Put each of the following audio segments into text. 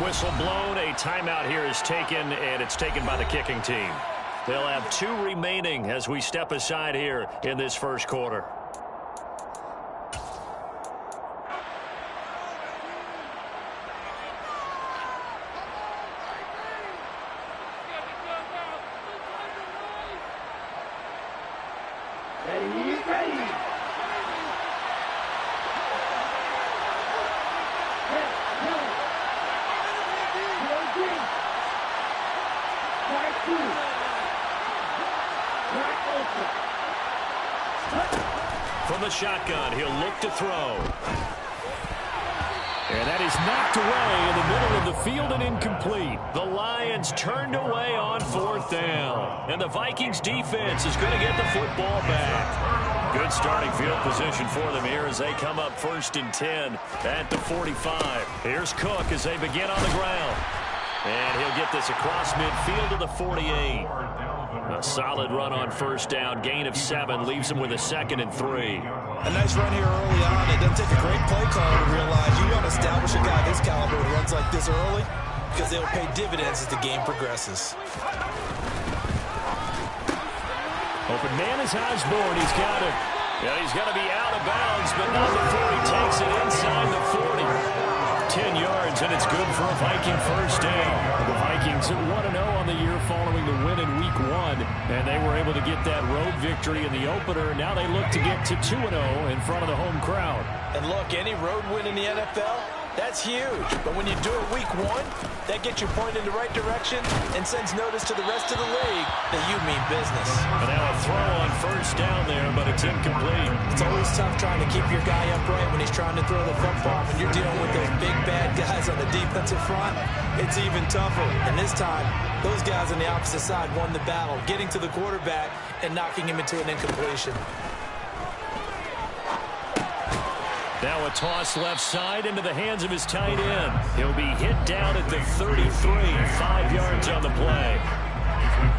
Whistle blown. A timeout here is taken, and it's taken by the kicking team. They'll have 2 remaining as we step aside here in this first quarter. From the shotgun, he'll look to throw. And that is knocked away in the middle of the field and incomplete. The Lions turned away on 4th down. And the Vikings defense is going to get the football back. Good starting field position for them here as they come up 1st and 10 at the 45. Here's Cook as they begin on the ground. And he'll get this across midfield to the 48. A solid run on 1st down. Gain of 7 leaves him with a 2nd and 3. A nice run here early on. It doesn't take a great play caller to realize you want to establish a guy this caliber who runs like this early because they'll pay dividends as the game progresses. Open man is Osborne. He's got it. Yeah, he's going to be out of bounds, but not before he takes it inside the 40. 10 yards, and it's good for a Viking 1st down. The Vikings at 1-0 on the year following the win in Week 1, and they were able to get that road victory in the opener. Now they look to get to 2-0 in front of the home crowd. And look, any road win in the NFL, that's huge. But when you do it Week 1, that gets you pointed in the right direction and sends notice to the rest of the league that you mean business. And now a throw on 1st down there, but it's incomplete. It's always tough trying to keep your guy upright when he's trying to throw the football. When you're dealing with those big, bad guys on the defensive front, it's even tougher. And this time, those guys on the opposite side won the battle, getting to the quarterback and knocking him into an incompletion. Now a toss left side into the hands of his tight end. He'll be hit down at the 33, 5 yards on the play.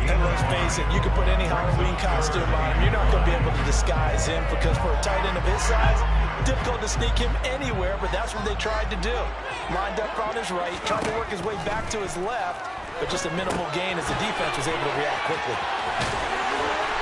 And let's face it, you can put any Halloween costume on him. You're not going to be able to disguise him because for a tight end of his size, difficult to sneak him anywhere, but that's what they tried to do. Lined up on his right, tried to work his way back to his left, but just a minimal gain as the defense was able to react quickly.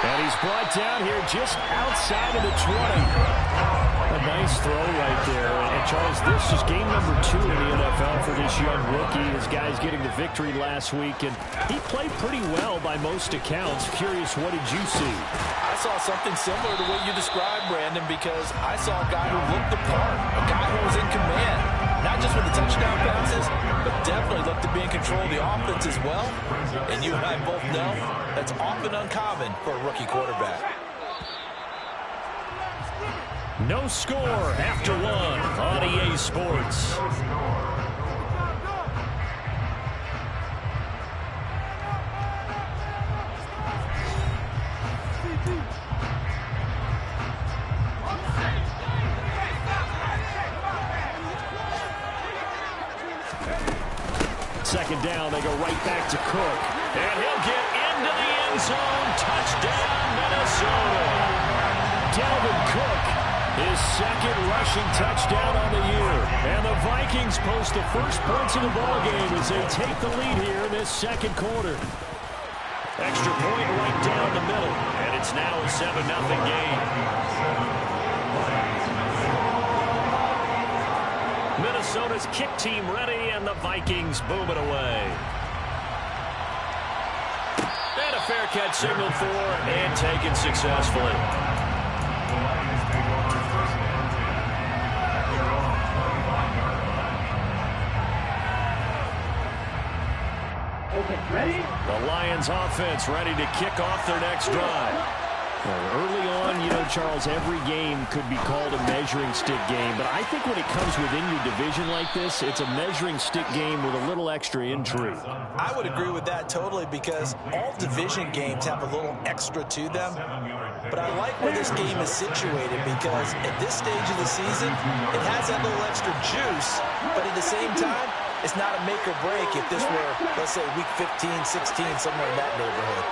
And he's brought down here just outside of the 20. A nice throw right there. And Charles, this is game number 2 in the NFL for this young rookie. This guy's getting the victory last week, and he played pretty well by most accounts. Curious, what did you see? I saw something similar to what you described, Brandon, because I saw a guy who looked the part, a guy who was in command, not just with the touchdown passes, but definitely looked to be in control of the offense as well. And you and I both know that's often uncommon for a rookie quarterback. No score after 1 on EA Sports. Second down, they go right back to Cook. And he'll get into the end zone. Touchdown, Minnesota. Dalvin Cook, his 2nd rushing touchdown on the year. And the Vikings post the first points of the ballgame as they take the lead here in this 2nd quarter. Extra point right down the middle. And it's now a 7-0 game. Minnesota's kick team ready, and the Vikings boom it away. And a fair catch signaled for and taken successfully. Ready? The Lions offense ready to kick off their next drive. Well, early on, you know, Charles, every game could be called a measuring stick game, but I think when it comes within your division like this, it's a measuring stick game with a little extra intrigue. I would agree with that totally because all division games have a little extra to them. But I like where this game is situated because at this stage of the season, it has that little extra juice, but at the same time, it's not a make or break if this were, let's say, week 15, 16, somewhere in that neighborhood.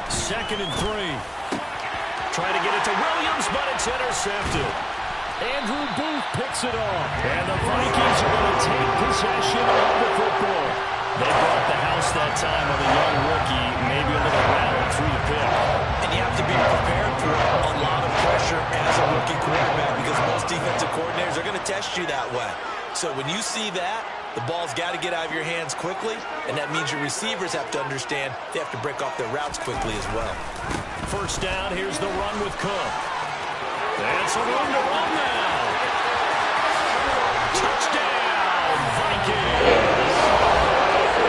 2nd and 3. Trying to get it to Williams, but it's intercepted. Andrew Booth picks it off. And the Vikings are going to take possession of the football. They brought the house that time on the young rookie, maybe a little rattled through the pick. And you have to be prepared for a lot of pressure as a rookie quarterback because most defensive coordinators are going to test you that way. So when you see that, the ball's got to get out of your hands quickly, and that means your receivers have to understand they have to break off their routes quickly as well. First down, here's the run with Cook. That's a room to run now. Touchdown, Vikings.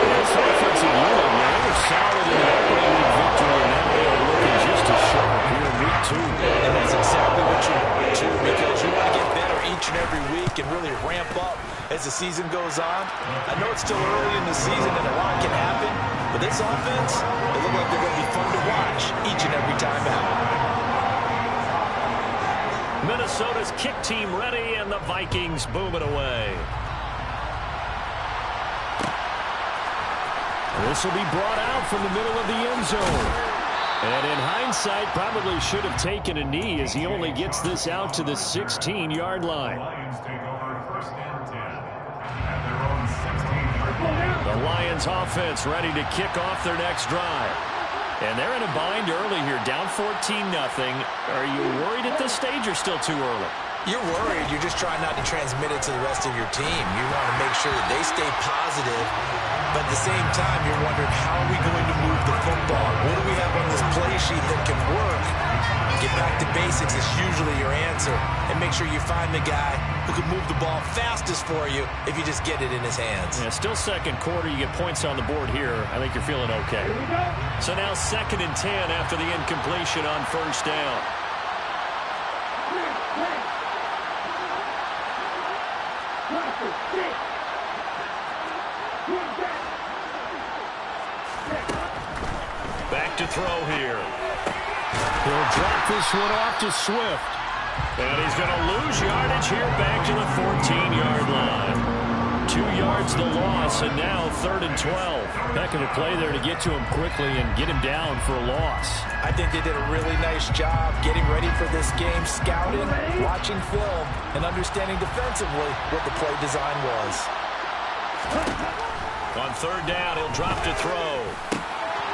This offensive unit, man, they were solid in the opening week victory, and now they are looking just as sharp here in week 2. And that's exactly what you want to do because you want to get better each and every week and really ramp up as the season goes on. I know it's still early in the season and a lot can happen, but this offense, they look like they're going to be fun to watch each and every time out. Minnesota's kick team ready, and the Vikings boom it away. This will be brought out from the middle of the end zone. And in hindsight, probably should have taken a knee as he only gets this out to the 16-yard line. The Lions offense ready to kick off their next drive. And they're in a bind early here, down 14-0. Are you worried at this stage or still too early? You're worried. You're just trying not to transmit it to the rest of your team. You want to make sure that they stay positive, but at the same time, you're wondering, how are we going to move the football? What do we have on this play sheet that can work? Get back to basics is usually your answer, and make sure you find the guy who can move the ball fastest for you if you just get it in his hands. Yeah, still second quarter. You get points on the board here. I think you're feeling okay. So now 2nd and 10 after the incompletion on first down. Back to throw here. He'll drop this one off to Swift. And he's going to lose yardage here back to the 14-yard line. 2 yards the loss, and now 3rd and 12. Heck of a play there to get to him quickly and get him down for a loss. I think they did a really nice job getting ready for this game, scouting, watching film, and understanding defensively what the play design was. On 3rd down, he'll drop to throw.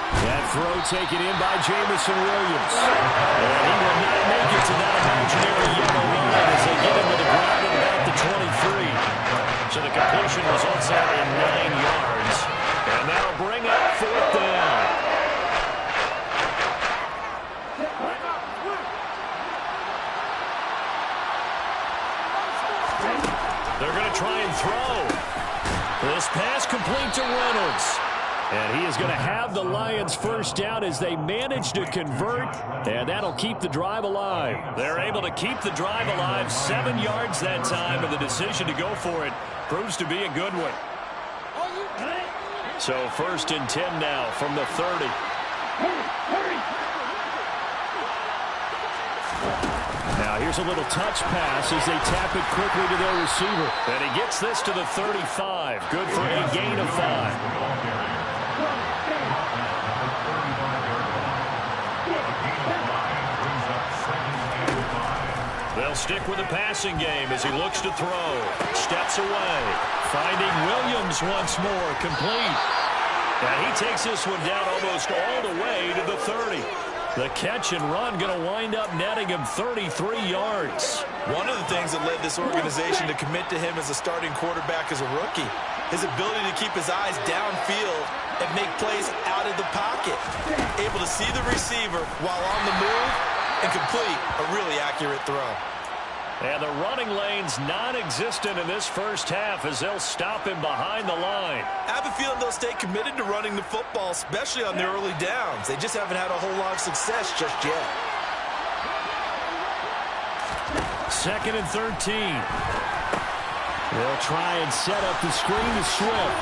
That throw taken in by Jamison Williams. And he will not make it to that imaginary yellow line as they get him to the ground at about the 23. So the completion results out in 9 yards. And that'll bring up 4th down. They're going to try and throw. This pass complete to Reynolds. And he is going to have the Lions first down as they manage to convert, and that'll keep the drive alive. They're able to keep the drive alive, 7 yards that time, and the decision to go for it proves to be a good one. So 1st and 10 now from the 30. Now here's a little touch pass as they tap it quickly to their receiver. And he gets this to the 35. Good for a gain of 5. They'll stick with the passing game as he looks to throw. Steps away. Finding Williams once more. Complete. And he takes this one down almost all the way to the 30. The catch and run going to wind up netting him 33 yards. One of the things that led this organization to commit to him as a starting quarterback as a rookie, his ability to keep his eyes downfield and make plays out of the pocket. Able to see the receiver while on the move and complete a really accurate throw. And the running lane's non-existent in this first half as they'll stop him behind the line. I have a feeling they'll stay committed to running the football, especially on the early downs. They just haven't had a whole lot of success just yet. 2nd and 13. They'll try and set up the screen to Swift.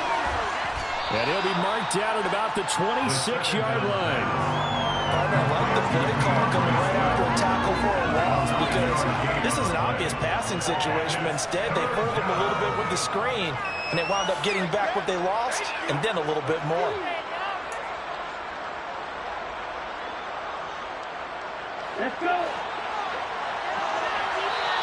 And he'll be marked down at about the 26-yard line. I like the play call coming right after a tackle for a loss because this is an obvious passing situation, but instead they fooled him a little bit with the screen, and they wound up getting back what they lost and then a little bit more. Let's go.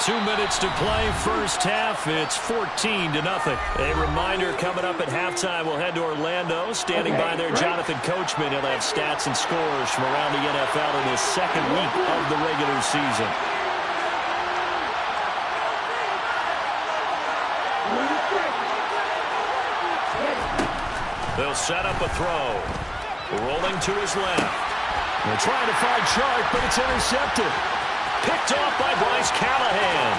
2 minutes to play, first half. It's 14-0. A reminder, coming up at halftime, we'll head to Orlando. Standing by there, Jonathan Coachman. He'll have stats and scores from around the NFL in his second week of the regular season. They'll set up a throw. Rolling to his left. They're trying to find Chark, but it's intercepted. Picked off by Bryce Callahan.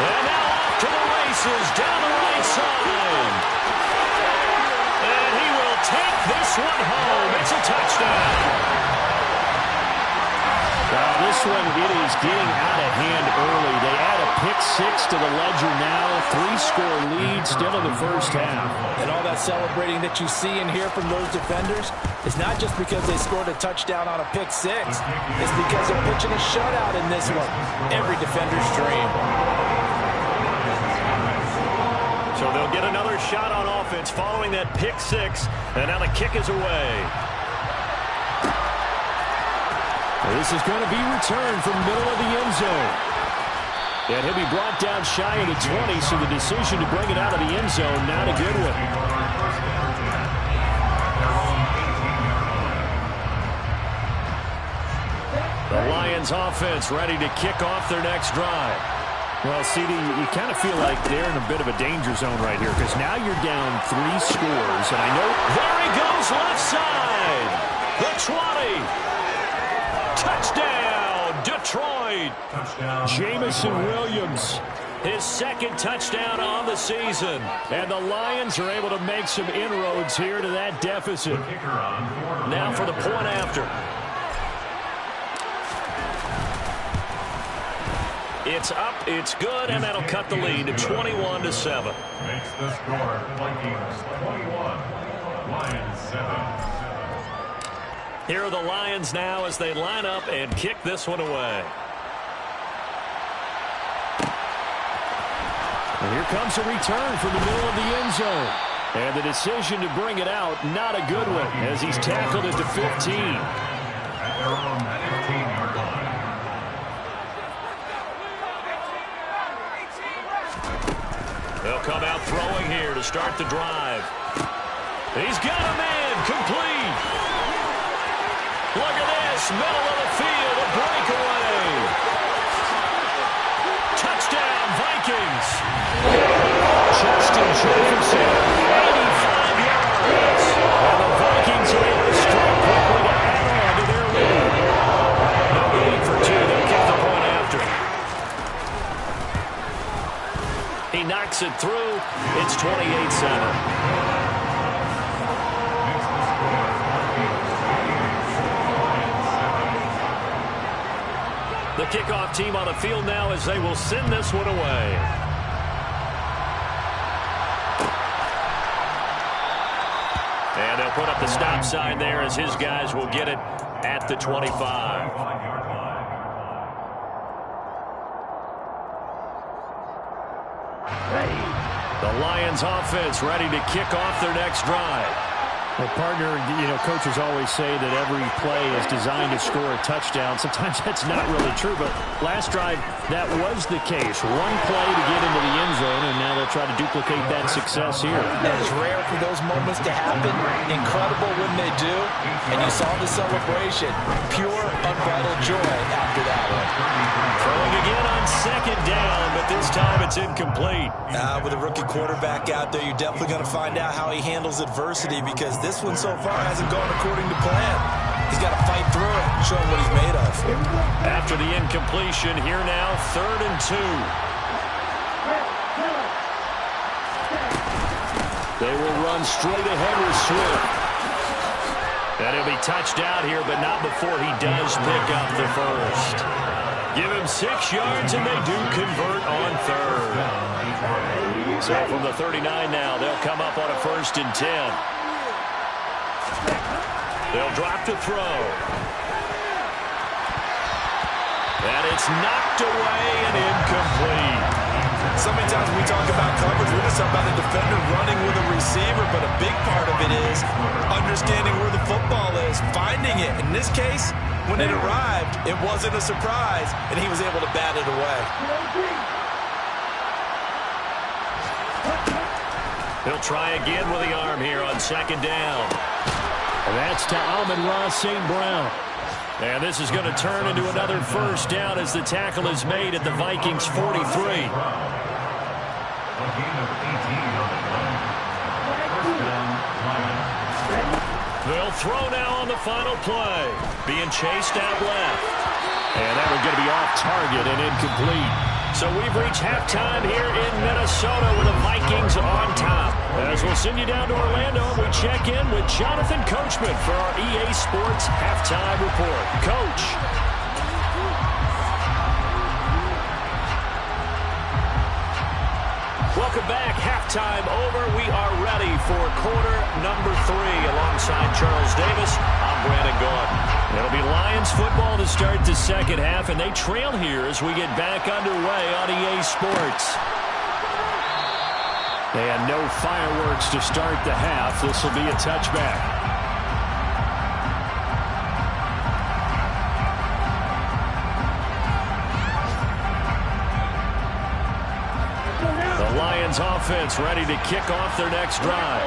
And now off to the races down the right side. And he will take this one home. It's a touchdown. This one, it is getting out of hand early. They add a pick-6 to the ledger now. 3-score lead still in the first half. And all that celebrating that you see and hear from those defenders is not just because they scored a touchdown on a pick-6. It's because they're pitching a shutout in this one. Every defender's dream. So they'll get another shot on offense following that pick-6. And now the kick is away. This is going to be returned from middle of the end zone. And he'll be brought down shy of the 20, so the decision to bring it out of the end zone, not a good one. The Lions offense ready to kick off their next drive. Well, CD, you kind of feel like they're in a bit of a danger zone right here, because now you're down 3 scores, and I know... There he goes, left side! The 20! Touchdown, Detroit. Jamison Williams, his second touchdown on the season. And the Lions are able to make some inroads here to that deficit. Now for the point after. It's up, it's good, and that'll cut the lead to 21-7. Makes the score, Vikings 21, Lions 7. Here are the Lions now as they line up and kick this one away. And here comes a return from the middle of the end zone. And the decision to bring it out, not a good one, as he's tackled it to 15. At their own 15-yard line. They'll come out throwing here to start the drive. He's got a man, complete. Look at this, middle of the field, a breakaway. Touchdown, Vikings. Justin Jefferson, 85 yards. And the Vikings are able to strike quickly to add on to their lead. No need for 2, they'll kick the point after. He knocks it through. It's 28-7. The kickoff team on the field now as they will send this one away. And they'll put up the stop sign there as his guys will get it at the 25. The Lions offense ready to kick off their next drive. Well, partner, coaches always say that every play is designed to score a touchdown. Sometimes that's not really true, but last drive, that was the case. One play to get into the end zone, and now they'll try to duplicate that success here. That is rare for those moments to happen. Incredible when they do. And you saw the celebration. Pure, unbridled joy after that one. Throwing again on second down, but this time it's incomplete. With a rookie quarterback out there, you're definitely going to find out how he handles adversity, because this one so far hasn't gone according to plan. He's got to fight through it and show him what he's made of. After the incompletion, here now, 3rd and 2. They will run straight ahead with Swift. And he'll be touched out here, but not before he does pick up the first. Give him 6 yards, and they do convert on 3rd. So from the 39 now, they'll come up on a 1st and 10. They'll drop to throw. And it's knocked away and incomplete. So many times we talk about coverage, we're just talking about a defender running with a receiver, but a big part of it is understanding where the football is, finding it. In this case, when it arrived, it wasn't a surprise, and he was able to bat it away. He'll try again with the arm here on second down. And that's to Amon-Ra St. Brown. And this is going to turn into another first down as the tackle is made at the Vikings 43. A gain of 18 on the play. First down, Lions. They'll throw now on the final play. Being chased out left. And that one's going to be off target and incomplete. So we've reached halftime here in Minnesota with the Vikings on top. As we'll send you down to Orlando, we check in with Jonathan Coachman for our EA Sports Halftime Report. Coach. Welcome back. Halftime over. We are ready for quarter number 3 alongside Charles Davis. I'm Brandon Gaudin. It'll be Lions football to start the second half, and they trail here as we get back underway on EA Sports. And no fireworks to start the half. This will be a touchback. The Lions offense ready to kick off their next drive.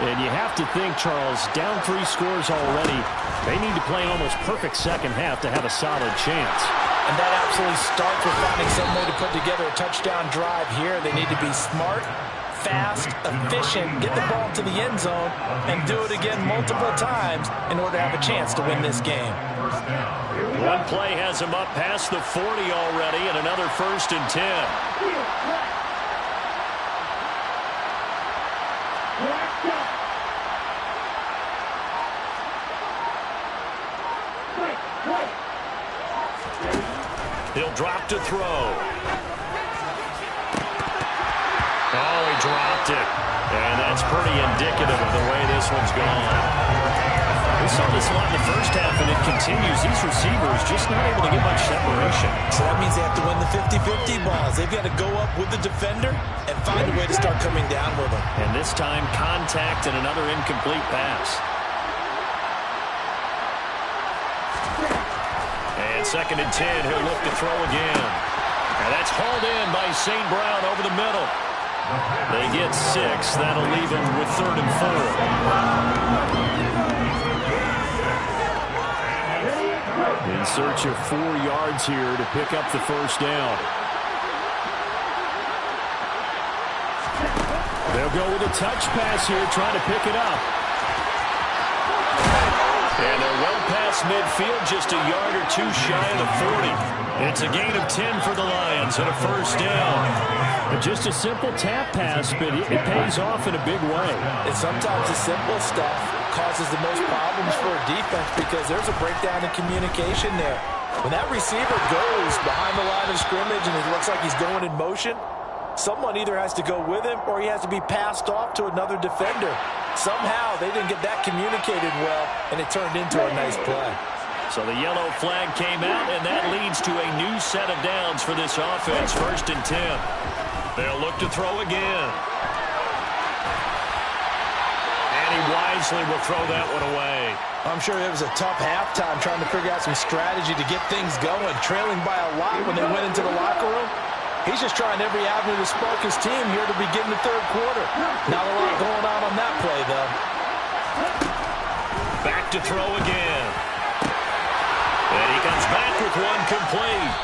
And you have to think, Charles, down 3 scores already. They need to play an almost perfect second half to have a solid chance. And that absolutely starts with finding some way to put together a touchdown drive here. They need to be smart, fast, efficient, get the ball to the end zone, and do it again multiple times in order to have a chance to win this game. One play has him up past the 40 already, and another 1st and 10. He'll drop to throw. Oh, he dropped it. And that's pretty indicative of the way this one's gone. We saw this a lot in the first half, and it continues. These receivers just not able to get much separation. So that means they have to win the 50-50 balls. They've got to go up with the defender and find a way to start coming down with them. And this time, contact and another incomplete pass. And 2nd and 10, he'll look to throw again. And that's hauled in by St. Brown over the middle. They get 6. That'll leave them with 3rd and 4. In search of 4 yards here to pick up the first down. They'll go with a touch pass here, trying to pick it up. And they're well past midfield, just a yard or 2 shy of the 40. It's a gain of 10 for the Lions and a first down. And just a simple tap pass, but it pays off in a big way. And sometimes the simple stuff causes the most problems for a defense because there's a breakdown in communication there. When that receiver goes behind the line of scrimmage and it looks like he's going in motion, someone either has to go with him or he has to be passed off to another defender. Somehow they didn't get that communicated well, and it turned into a nice play. So the yellow flag came out, and that leads to a new set of downs for this offense. 1st and 10. They'll look to throw again. And he wisely will throw that one away. I'm sure it was a tough halftime trying to figure out some strategy to get things going, trailing by a lot when they went into the locker room. He's just trying every avenue to spark his team here to begin the 3rd quarter. Not a lot going on that play, though. Back to throw again. And he comes back with one complete.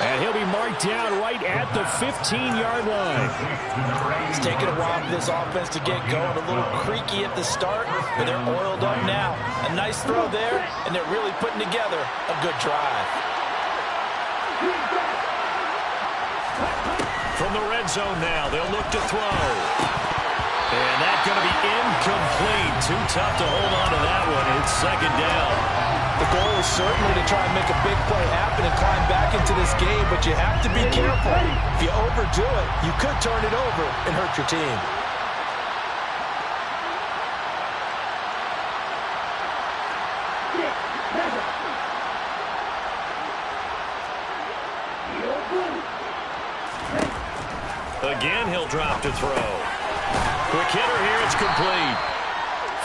And he'll be marked down right at the 15-yard line. It's taken a while for this offense to get going. A little creaky at the start, but they're oiled up now. A nice throw there, and they're really putting together a good drive. From the red zone now, they'll look to throw. And that's going to be incomplete. Too tough to hold on to that one. It's 2nd down. The goal is certainly to try and make a big play happen and climb back into this game, but you have to be careful. If you overdo it, you could turn it over and hurt your team. Again, he'll drop to throw. Quick hitter here, it's complete.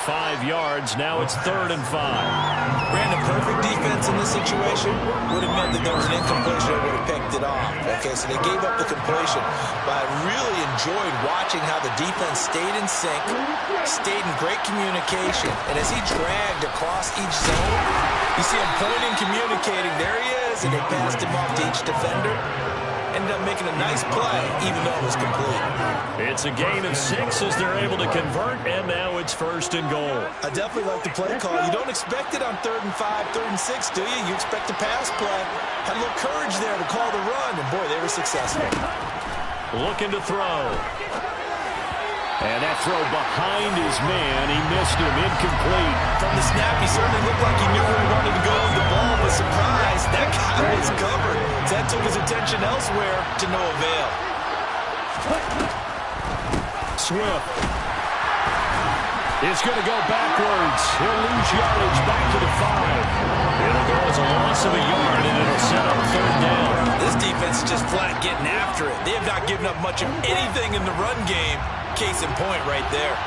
5 yards. Now it's 3rd and 5. Brandon, perfect defense in this situation would have meant that there was an incompletion that would have picked it off. Okay, so they gave up the completion. But I really enjoyed watching how the defense stayed in sync, stayed in great communication. And as he dragged across each zone, you see him pointing, communicating. There he is, and they passed him off to each defender. Ended up making a nice play, even though it was complete. It's a gain of 6 as they're able to convert, and now it's 1st and goal. I definitely like the play call. You don't expect it on 3rd and 5, 3rd and 6, do you? You expect a pass play. Had a little courage there to call the run, and boy, they were successful. Looking to throw. And that throw behind his man. He missed him. Incomplete. From the snap, he certainly looked like he knew where he wanted to go with the ball, but surprise, that guy was covered. So that took his attention elsewhere to no avail. Swift. It's going to go backwards. He'll lose yardage back to the 5. It'll go as a loss of a yard, and it'll set up 3rd down. This defense is just flat getting after it. They have not given up much of anything in the run game. Case in point right there.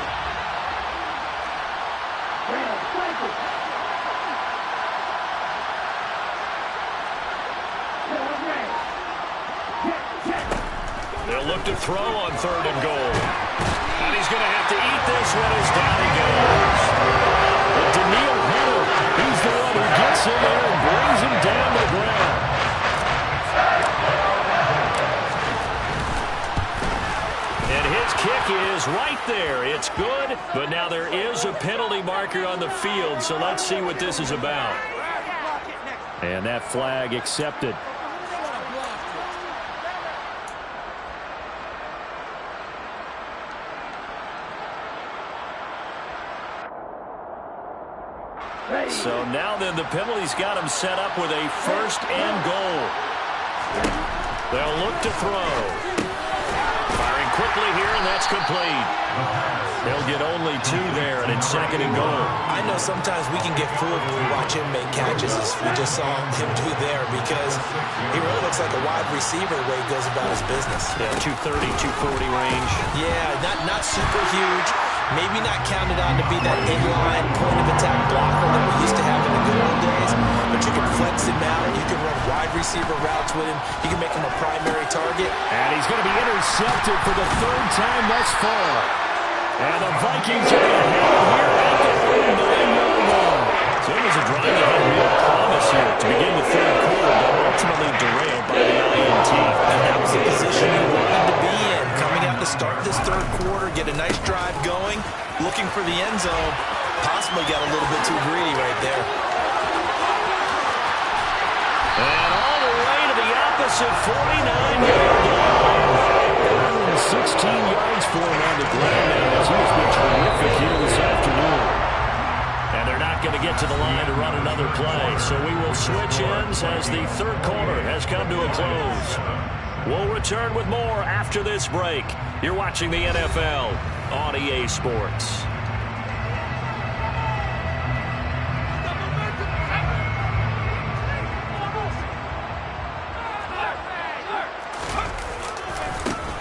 They'll look to throw on 3rd and goal. And he's going to have to eat this one as down he goes. But Daniil Hunter, he's the one who gets in there and brings him down to the ground. And his kick is right there. It's good, but now there is a penalty marker on the field, so let's see what this is about. And that flag accepted. So now then, the penalty's got him set up with a 1st and goal. They'll look to throw. Firing quickly here, and that's complete. They'll get only 2 there, and it's 2nd and goal. I know sometimes we can get fooled when we watch him make catches, as we just saw him do there, because he really looks like a wide receiver the way he goes about his business. Yeah, 230, 240 range. Yeah, not super huge. Maybe not counted on to be that inline point-of-attack blocker that we used to have in the good old days, but you can flex him out. You can run wide receiver routes with him. You can make him a primary target. And he's going to be intercepted for the 3rd time thus far. And the Vikings are going to have here at the 39-yard line. So it was a drive that had real promise here to begin the 3rd quarter, but ultimately derailed by the INT. And that was the position you wanted to be in. Coming out to start this 3rd quarter, get a nice drive going, looking for the end zone. Possibly got a little bit too greedy right there. And all the way to the opposite 49-yard line. 16 yards for him on the ground now, as he has been terrific here this afternoon. And they're not going to get to the line to run another play, so we will switch ends as the 3rd quarter has come to a close. We'll return with more after this break. You're watching the NFL on EA Sports.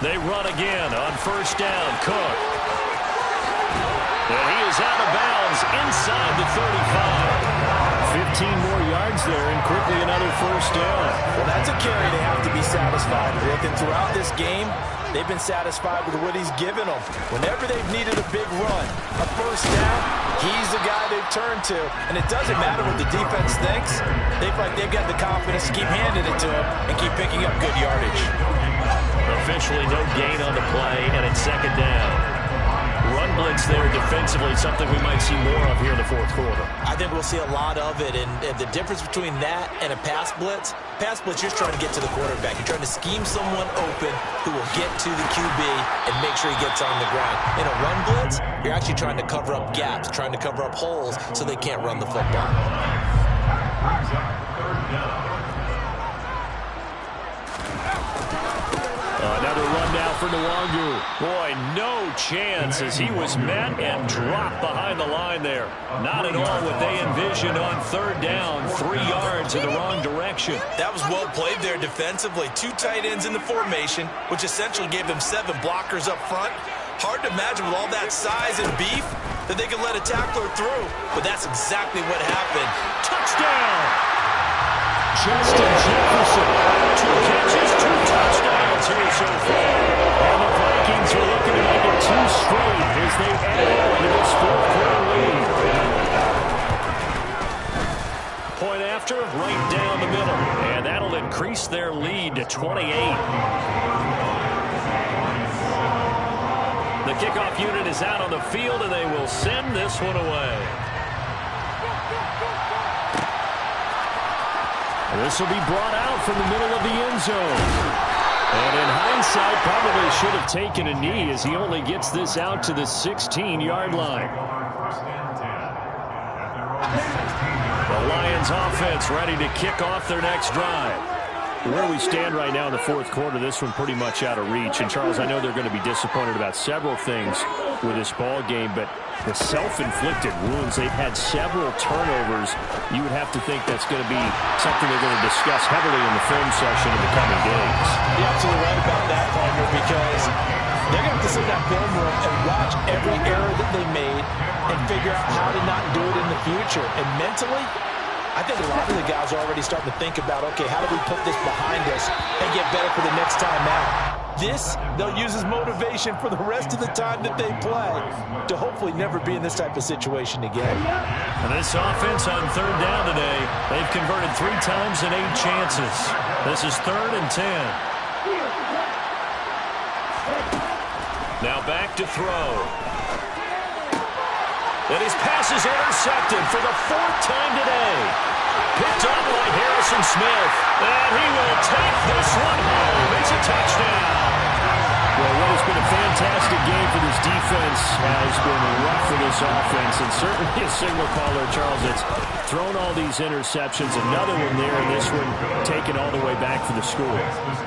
They run again on 1st down. Cook. And he is out of bounds inside the 35. 15 more yards there, and quickly another 1st down. Well, that's a carry they have to be satisfied with. And throughout this game, they've been satisfied with what he's given them. Whenever they've needed a big run, a 1st down, he's the guy they've turned to. And it doesn't matter what the defense thinks. They feel like they've got the confidence to keep handing it to him and keep picking up good yardage. Officially no gain on the play, and it's 2nd down. Run blitz there defensively, something we might see more of here in the 4th quarter. I think we'll see a lot of it, and the difference between that and a pass blitz, you're just trying to get to the quarterback. You're trying to scheme someone open who will get to the QB and make sure he gets on the ground. In a run blitz, you're actually trying to cover up gaps, trying to cover up holes so they can't run the football. Another run now for Nwangu. Boy, no chance as he was met and dropped behind the line there. Not at all what they envisioned on 3rd down. 3 yards in the wrong direction. That was well played there defensively. 2 tight ends in the formation, which essentially gave them 7 blockers up front. Hard to imagine with all that size and beef, that they could let a tackler through, but that's exactly what happened. Touchdown! Justin Jefferson. 2 catches, 2 touchdowns here so far. And the Vikings are looking to make it 2 straight as they add on to this 4th-quarter lead. Point after, right down the middle. And that'll increase their lead to 28. The kickoff unit is out on the field, and they will send this one away. This will be brought out from the middle of the end zone. And in hindsight, probably should have taken a knee as he only gets this out to the 16-yard line. The Lions offense ready to kick off their next drive. Where we stand right now in the 4th quarter, this one pretty much out of reach. And, Charles, I know they're going to be disappointed about several things with this ball game, but the self-inflicted wounds, they've had several turnovers. You would have to think that's going to be something they're going to discuss heavily in the film session in the coming days. You're absolutely right about that, partner, because they're going to have to sit in that film room and watch every error that they made and figure out how to not do it in the future. And mentally, I think a lot of the guys are already starting to think about, okay, how do we put this behind us and get better for the next time out? This, they'll use as motivation for the rest of the time that they play to hopefully never be in this type of situation again. And this offense on 3rd down today, they've converted 3 times in 8 chances. This is 3rd and 10. Now back to throw. And his pass is intercepted for the 4th time today. Picked up by Harrison Smith. And he will take this one home. It's a touchdown. Well, what has been a fantastic game for this defense has been rough for this offense. And certainly a signal caller, Charles, that's thrown all these interceptions. Another one there, and this one taken all the way back for the score.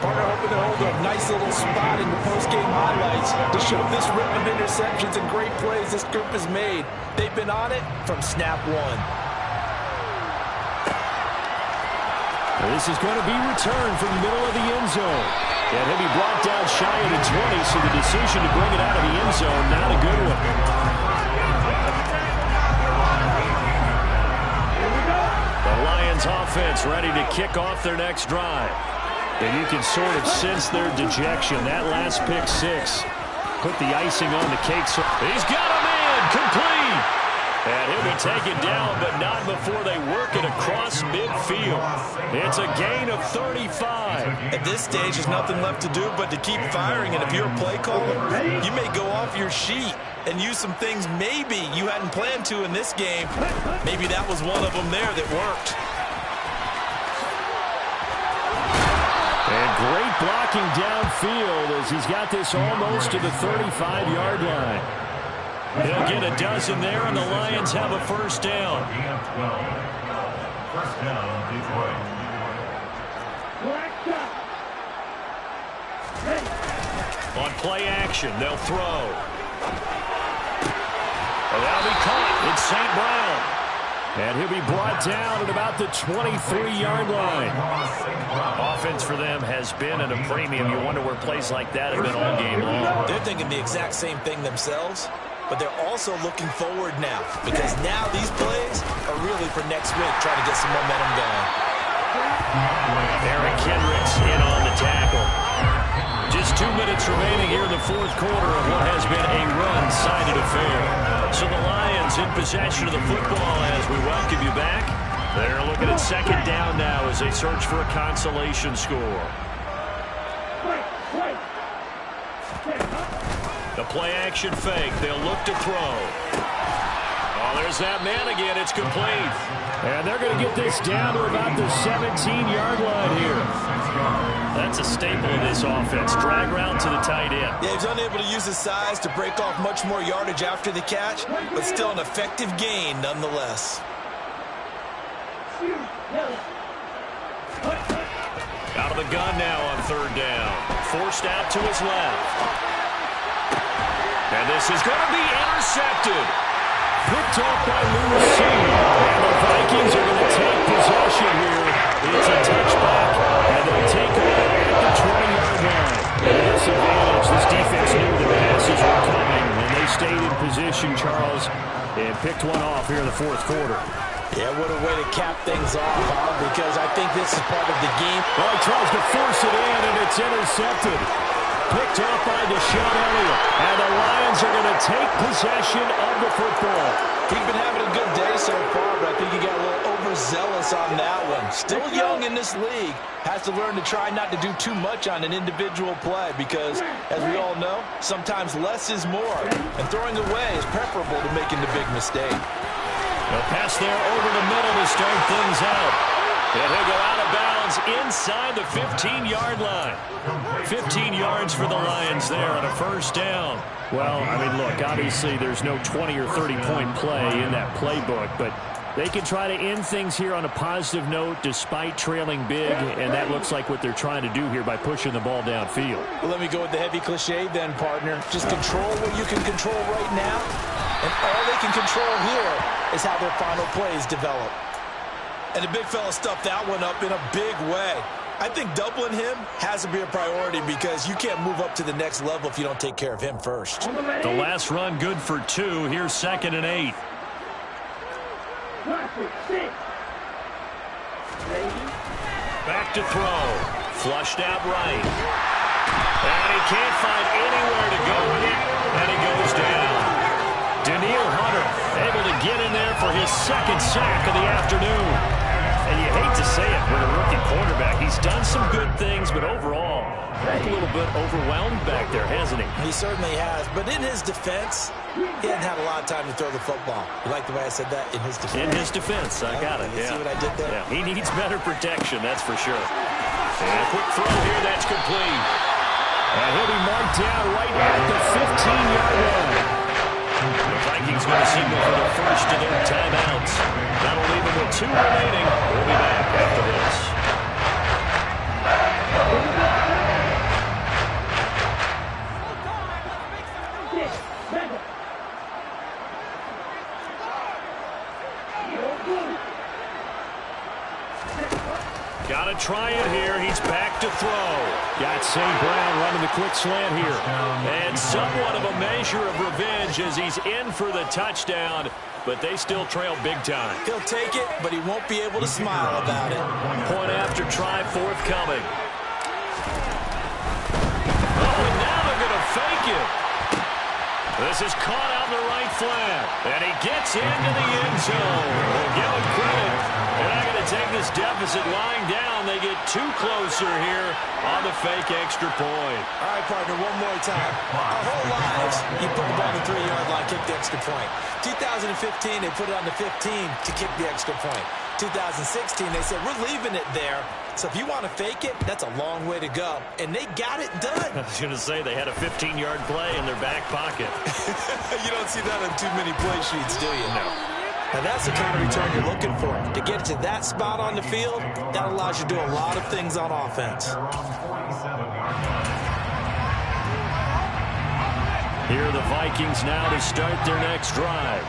Partner hoping to hold a nice little spot in the post-game highlights to show this rip of interceptions and great plays this group has made. They've been on it from snap one. This is going to be returned from the middle of the end zone. And he'll be brought down shy of the 20, so the decision to bring it out of the end zone, not a good one. The Lions offense ready to kick off their next drive. And you can sort of sense their dejection. That last pick 6 put the icing on the cake. So he's got a man complete. And he'll be taken down, but not before they work it across midfield. It's a gain of 35. At this stage, there's nothing left to do but to keep firing. And if you're a play caller, you may go off your sheet and use some things maybe you hadn't planned to in this game. Maybe that was one of them there that worked. And great blocking downfield as he's got this almost to the 35-yard line. He'll get a dozen there, and the Lions have a 1st down. First down, Detroit. On play action, they'll throw. And that'll be caught. It's St. Brown. And he'll be brought down at about the 23-yard line. Offense for them has been at a premium. You wonder where plays like that have been all game long. They're thinking the exact same thing themselves, but they're also looking forward now, because now these plays are really for next week, trying to get some momentum going. Eric Kendricks in on the tackle. Just 2 minutes remaining here in the 4th quarter of what has been a run-sided affair. So the Lions in possession of the football as we welcome you back. They're looking at 2nd down now as they search for a consolation score. The play-action fake. They'll look to throw. Oh, there's that man again. It's complete. And they're going to get this down to about the 17-yard line here. That's a staple of this offense. Drag route to the tight end. Yeah, he's unable to use his size to break off much more yardage after the catch, but still an effective gain nonetheless. Out of the gun now on 3rd down. Forced out to his left. And this is going to be intercepted. Picked off by Lewis Senior. And the Vikings are going to take possession here. It's a touchback. And they'll take it at the 20-yard line. And this advantage, this defense knew the passes were coming, and they stayed in position, Charles, and picked one off here in the fourth quarter. Yeah, what a way to cap things off, huh? Because I think this is part of the game. Well, he tries to force it in, and it's intercepted. Picked off by Deshaun Elliott. And the Lions are going to take possession of the football. He's been having a good day so far, but I think he got a little overzealous on that one. Still young in this league. Has to learn to try not to do too much on an individual play because, as we all know, sometimes less is more. And throwing away is preferable to making the big mistake. A pass there over the middle to start things out. And he'll go out of bounds inside the 15-yard line. 15 yards for the Lions there on a first down. Well, I mean, look, obviously there's no 20 or 30-point play in that playbook, but they can try to end things here on a positive note despite trailing big, and that looks like what they're trying to do here by pushing the ball downfield. Well, let me go with the heavy cliche then, partner. Just control what you can control right now, and all they can control here is how their final plays develop. And the big fella stuffed that one up in a big way. I think doubling him has to be a priority because you can't move up to the next level if you don't take care of him first. The last run good for 2. Here's 2nd and 8. Back to throw. Flushed out right. And he can't find anywhere to go with it. And he goes down. Danielle Hunter able to get in there for his 2nd sack of the afternoon. And you hate to say it with a rookie quarterback. He's done some good things, but overall, a little bit overwhelmed back there, hasn't he? He certainly has. But in his defense, he hadn't had a lot of time to throw the football. You like the way I said that? In his defense. In his defense. I got it. You see what I did there? Yeah, he needs better protection, that's for sure. And a quick throw here, that's complete. And he'll be marked down right at the 15-yard line. The Vikings going to signal for the first of their timeouts. That'll leave them with 2 remaining. We'll be back after this. Got to try it here. He's back to throw. Got St. Brown running the quick slant here. And somewhat of a measure of revenge as he's in for the touchdown, but they still trail big time. He'll take it, but he won't be able to smile about it. Point after try forthcoming. Oh, and now they're going to fake it. This is caught out in the right flat. And he gets into the end zone. We'll give him credit. They're not going to take this deficit lying down. They get 2 closer here on the fake extra point. All right, partner, one more time. Our whole lives, you put the ball on the 3-yard line, kick the extra point. 2015, they put it on the 15 to kick the extra point. 2016, they said, we're leaving it there. So if you want to fake it, that's a long way to go. And they got it done. I was going to say they had a 15-yard play in their back pocket. You don't see that on too many play sheets, do you? No. And that's the kind of return you're looking for. To get to that spot on the field, that allows you to do a lot of things on offense. Here are the Vikings now to start their next drive.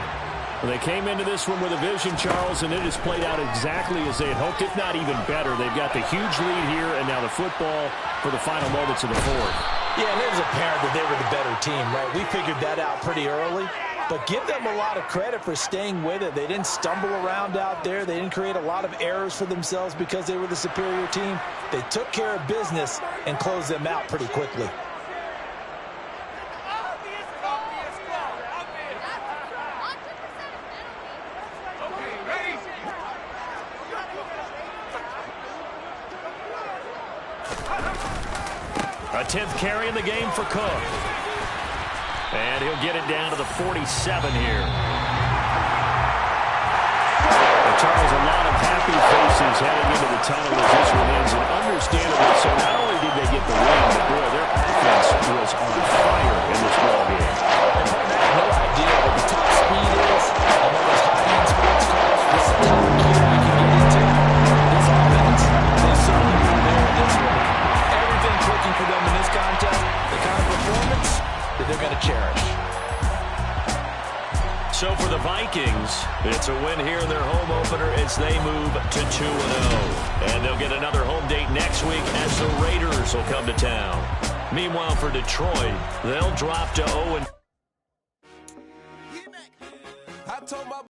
Well, they came into this one with a vision, Charles, and it has played out exactly as they had hoped, if not even better. They've got the huge lead here, and now the football for the final moments of the fourth. Yeah, and it was apparent that they were the better team, right? We figured that out pretty early. But give them a lot of credit for staying with it. They didn't stumble around out there. They didn't create a lot of errors for themselves because they were the superior team. They took care of business and closed them out pretty quickly. A 10th carry in the game for Cook. And he'll get it down to the 47 here. Charles, a lot of happy faces heading into the tunnel as this one ends, and understandably so. Not only did they get the win, but boy, their offense was on fire in this ball game. I have no idea what the top speed is. I know those high-end sports cars, what's the top gear you can get into. This offense, they certainly were there in this one. Everything clicking for them in this contest, the kind of performance that they're going to cherish. So for the Vikings, it's a win here in their home opener as they move to 2-0. And they'll get another home date next week as the Raiders will come to town. Meanwhile, for Detroit, they'll drop to 0-. told my